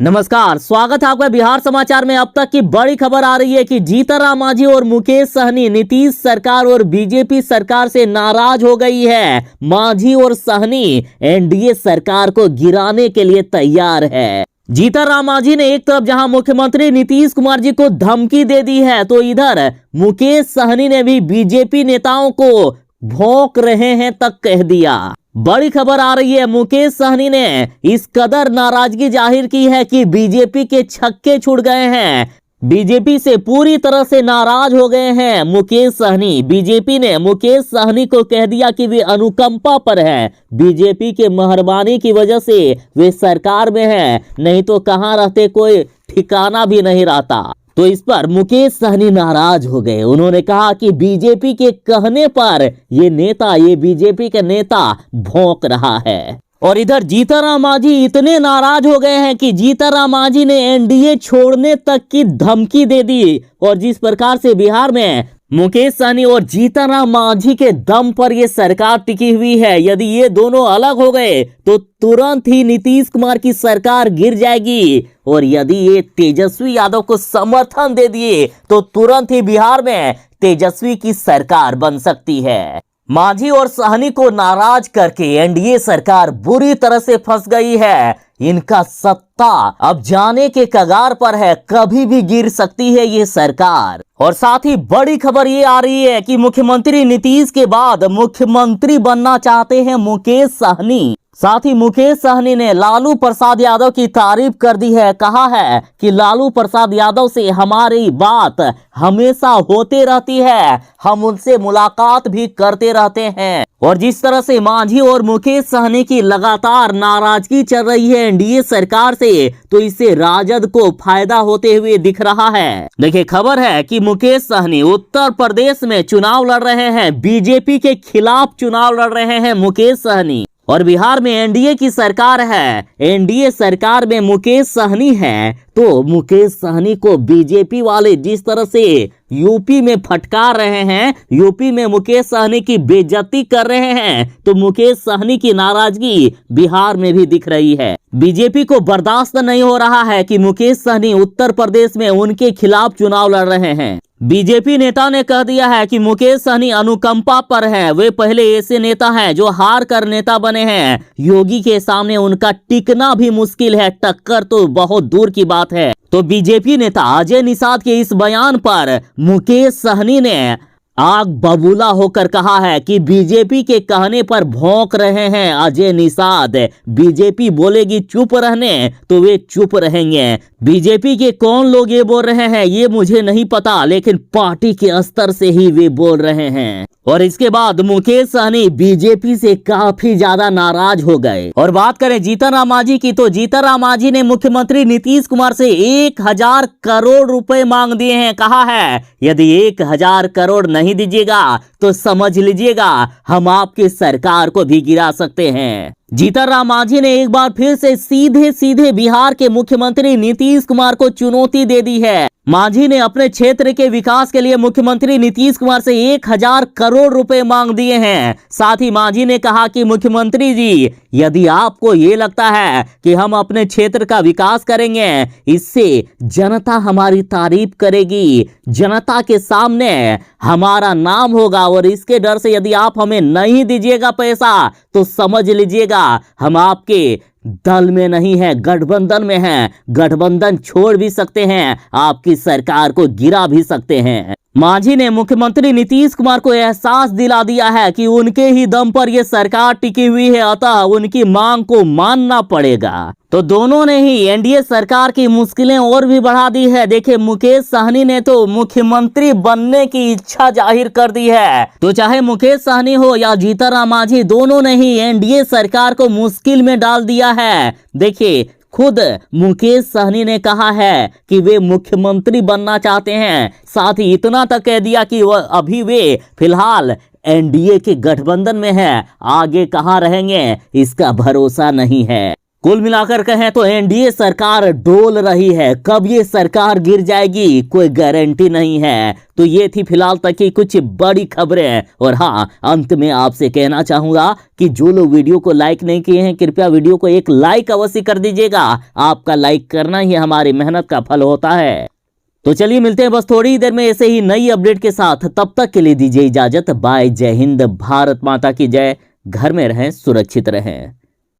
नमस्कार, स्वागत है आपका बिहार समाचार में। अब तक की बड़ी खबर आ रही है कि जीतनराम मांझी और मुकेश सहनी नीतीश सरकार और बीजेपी सरकार से नाराज हो गई है। मांझी और सहनी एनडीए सरकार को गिराने के लिए तैयार है। जीतनराम मांझी ने एक तरफ जहां मुख्यमंत्री नीतीश कुमार जी को धमकी दे दी है, तो इधर मुकेश सहनी ने भी बीजेपी नेताओं को भौंक रहे हैं तक कह दिया। बड़ी खबर आ रही है, मुकेश सहनी ने इस कदर नाराजगी जाहिर की है कि बीजेपी के छक्के छूट गए हैं। बीजेपी से पूरी तरह से नाराज हो गए हैं मुकेश सहनी। बीजेपी ने मुकेश सहनी को कह दिया कि वे अनुकंपा पर हैं। बीजेपी के मेहरबानी की वजह से वे सरकार में हैं, नहीं तो कहां रहते कोई ठिकाना भी नहीं रहता। तो इस पर मुकेश सहनी नाराज हो गए। उन्होंने कहा कि बीजेपी के कहने पर ये बीजेपी के नेता भौंक रहा है। और इधर जीतनराम मांझी इतने नाराज हो गए हैं कि जीतनराम मांझी ने एनडीए छोड़ने तक की धमकी दे दी। और जिस प्रकार से बिहार में मुकेश सहनी और जीतनराम मांझी के दम पर यह सरकार टिकी हुई है, यदि ये दोनों अलग हो गए तो तुरंत ही नीतीश कुमार की सरकार गिर जाएगी। और यदि ये तेजस्वी यादव को समर्थन दे दिए तो तुरंत ही बिहार में तेजस्वी की सरकार बन सकती है। मांझी और सहनी को नाराज करके एनडीए सरकार बुरी तरह से फंस गई है। इनका सत्ता अब जाने के कगार पर है, कभी भी गिर सकती है ये सरकार। और साथ ही बड़ी खबर ये आ रही है कि मुख्यमंत्री नीतीश के बाद मुख्यमंत्री बनना चाहते हैं मुकेश सहनी। साथ ही मुकेश सहनी ने लालू प्रसाद यादव की तारीफ कर दी है। कहा है कि लालू प्रसाद यादव से हमारी बात हमेशा होती रहती है, हम उनसे मुलाकात भी करते रहते हैं। और जिस तरह से मांझी और मुकेश सहनी की लगातार नाराजगी चल रही है एनडीए सरकार से, तो इससे राजद को फायदा होते हुए दिख रहा है। देखिए, खबर है कि मुकेश सहनी उत्तर प्रदेश में चुनाव लड़ रहे हैं, बीजेपी के खिलाफ चुनाव लड़ रहे हैं मुकेश सहनी। और बिहार में एनडीए की सरकार है, एनडीए सरकार में मुकेश सहनी है। तो मुकेश सहनी को बीजेपी वाले जिस तरह से यूपी में फटकार रहे हैं, यूपी में मुकेश सहनी की बेइज्जती कर रहे हैं, तो मुकेश सहनी की नाराजगी बिहार में भी दिख रही है। बीजेपी को बर्दाश्त नहीं हो रहा है कि मुकेश सहनी उत्तर प्रदेश में उनके खिलाफ चुनाव लड़ रहे हैं। बीजेपी नेता ने कह दिया है कि मुकेश सहनी अनुकंपा पर हैं। वे पहले ऐसे नेता हैं जो हार कर नेता बने हैं। योगी के सामने उनका टिकना भी मुश्किल है, टक्कर तो बहुत दूर की बात है। तो बीजेपी नेता अजय निषाद के इस बयान पर मुकेश सहनी ने आग बबूला होकर कहा है कि बीजेपी के कहने पर भौंक रहे हैं अजय निषाद। बीजेपी बोलेगी चुप रहने तो वे चुप रहेंगे। बीजेपी के कौन लोग ये बोल रहे हैं ये मुझे नहीं पता, लेकिन पार्टी के स्तर से ही वे बोल रहे हैं। और इसके बाद मुकेश सहनी बीजेपी से काफी ज्यादा नाराज हो गए। और बात करें जीतनराम मांझी की, तो जीतनराम मांझी ने मुख्यमंत्री नीतीश कुमार से 1000 करोड़ रुपए मांग दिए हैं। कहा है यदि 1000 करोड़ नहीं दीजिएगा तो समझ लीजिएगा हम आपकी सरकार को भी गिरा सकते हैं। जीतनराम मांझी ने एक बार फिर से सीधे सीधे बिहार के मुख्यमंत्री नीतीश कुमार को चुनौती दे दी है। मांझी ने अपने क्षेत्र के विकास के लिए मुख्यमंत्री नीतीश कुमार से 1000 करोड़ रुपए मांग दिए हैं। साथ ही मांझी ने कहा कि मुख्यमंत्री जी, यदि आपको ये लगता है कि हम अपने क्षेत्र का विकास करेंगे, इससे जनता हमारी तारीफ करेगी, जनता के सामने हमारा नाम होगा, और इसके डर से यदि आप हमें नहीं दीजिएगा पैसा तो समझ लीजिएगा हम आपके दल में नहीं है, गठबंधन में है। गठबंधन छोड़ भी सकते हैं, आपकी सरकार को गिरा भी सकते हैं। मांझी ने मुख्यमंत्री नीतीश कुमार को एहसास दिला दिया है कि उनके ही दम पर यह सरकार टिकी हुई है, अतः उनकी मांग को मानना पड़ेगा। तो दोनों ने ही एनडीए सरकार की मुश्किलें और भी बढ़ा दी है। देखिए, मुकेश सहनी ने तो मुख्यमंत्री बनने की इच्छा जाहिर कर दी है। तो चाहे मुकेश सहनी हो या जीतनराम मांझी, दोनों ने ही एनडीए सरकार को मुश्किल में डाल दिया है। देखिए, खुद मुकेश सहनी ने कहा है कि वे मुख्यमंत्री बनना चाहते हैं। साथ ही इतना तक कह दिया कि वह अभी वे फिलहाल एनडीए के गठबंधन में है, आगे कहां रहेंगे इसका भरोसा नहीं है। कुल मिलाकर कहें तो एनडीए सरकार डोल रही है, कब ये सरकार गिर जाएगी कोई गारंटी नहीं है। तो ये थी फिलहाल तक की कुछ बड़ी खबरें। और हाँ, अंत में आपसे कहना चाहूंगा कि जो लोग वीडियो को लाइक नहीं किए हैं कृपया वीडियो को एक लाइक अवश्य कर दीजिएगा। आपका लाइक करना ही हमारी मेहनत का फल होता है। तो चलिए मिलते हैं बस थोड़ी देर में ऐसे ही नई अपडेट के साथ। तब तक के लिए दीजिए इजाजत। बाय। जय हिंद, भारत माता की जय। घर में रहें, सुरक्षित रहें।